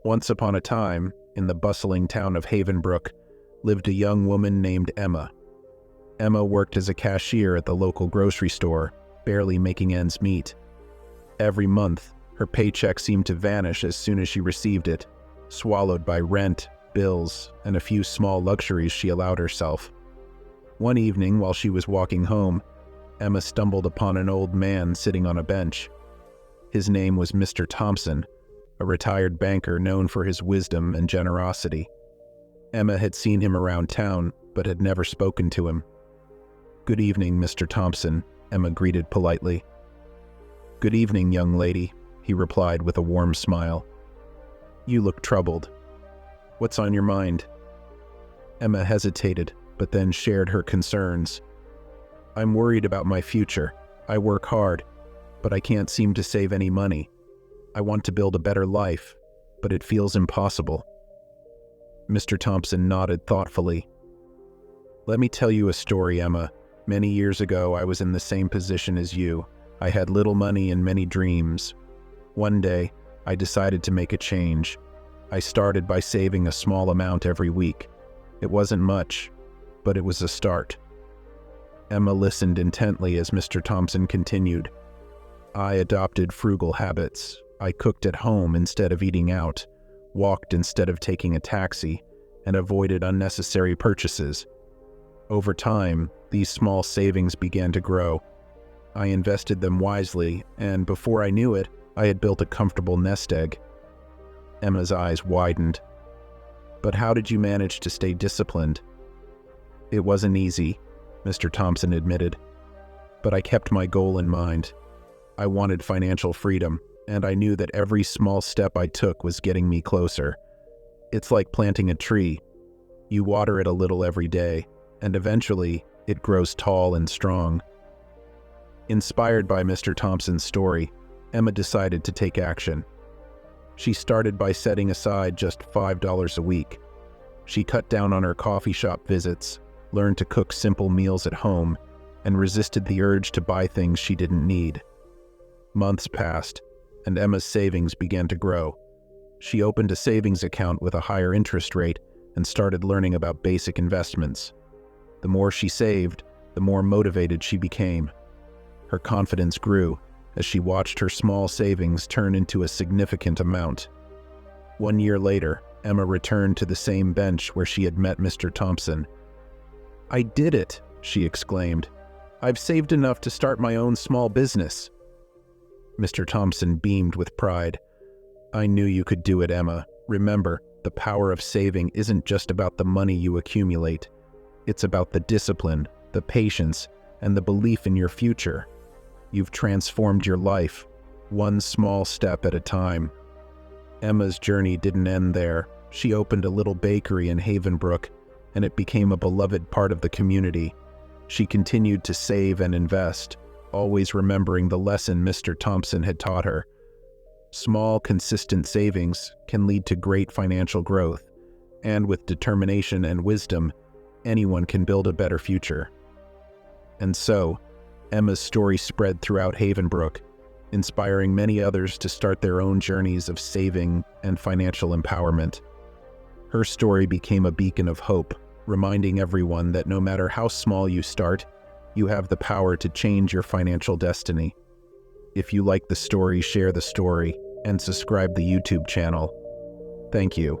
Once upon a time, in the bustling town of Havenbrook, lived a young woman named Emma. Emma worked as a cashier at the local grocery store, barely making ends meet. Every month, her paycheck seemed to vanish as soon as she received it, swallowed by rent, bills, and a few small luxuries she allowed herself. One evening, while she was walking home, Emma stumbled upon an old man sitting on a bench. His name was Mr. Thompson, a retired banker known for his wisdom and generosity. Emma had seen him around town, but had never spoken to him. "Good evening, Mr. Thompson," Emma greeted politely. "Good evening, young lady," he replied with a warm smile. "You look troubled. What's on your mind?" Emma hesitated, but then shared her concerns. "I'm worried about my future. I work hard, but I can't seem to save any money. I want to build a better life, but it feels impossible." Mr. Thompson nodded thoughtfully. "Let me tell you a story, Emma. Many years ago, I was in the same position as you. I had little money and many dreams. One day, I decided to make a change. I started by saving a small amount every week. It wasn't much, but it was a start." Emma listened intently as Mr. Thompson continued. "I adopted frugal habits. I cooked at home instead of eating out, walked instead of taking a taxi, and avoided unnecessary purchases. Over time, these small savings began to grow. I invested them wisely, and before I knew it, I had built a comfortable nest egg." Emma's eyes widened. "But how did you manage to stay disciplined?" "It wasn't easy," Mr. Thompson admitted. "But I kept my goal in mind. I wanted financial freedom, and I knew that every small step I took was getting me closer. It's like planting a tree. You water it a little every day, and eventually, it grows tall and strong." Inspired by Mr. Thompson's story, Emma decided to take action. She started by setting aside just $5 a week. She cut down on her coffee shop visits, learned to cook simple meals at home, and resisted the urge to buy things she didn't need. Months passed, and Emma's savings began to grow. She opened a savings account with a higher interest rate and started learning about basic investments. The more she saved, the more motivated she became. Her confidence grew as she watched her small savings turn into a significant amount. 1 year later, Emma returned to the same bench where she had met Mr. Thompson. "I did it," she exclaimed. "I've saved enough to start my own small business." Mr. Thompson beamed with pride. "I knew you could do it, Emma. Remember, the power of saving isn't just about the money you accumulate. It's about the discipline, the patience, and the belief in your future. You've transformed your life, one small step at a time." Emma's journey didn't end there. She opened a little bakery in Havenbrook, and it became a beloved part of the community. She continued to save and invest, always remembering the lesson Mr. Thompson had taught her. Small, consistent savings can lead to great financial growth, and with determination and wisdom, anyone can build a better future. And so, Emma's story spread throughout Havenbrook, inspiring many others to start their own journeys of saving and financial empowerment. Her story became a beacon of hope, reminding everyone that no matter how small you start, you have the power to change your financial destiny. If you like the story, share the story, and subscribe the YouTube channel. Thank you.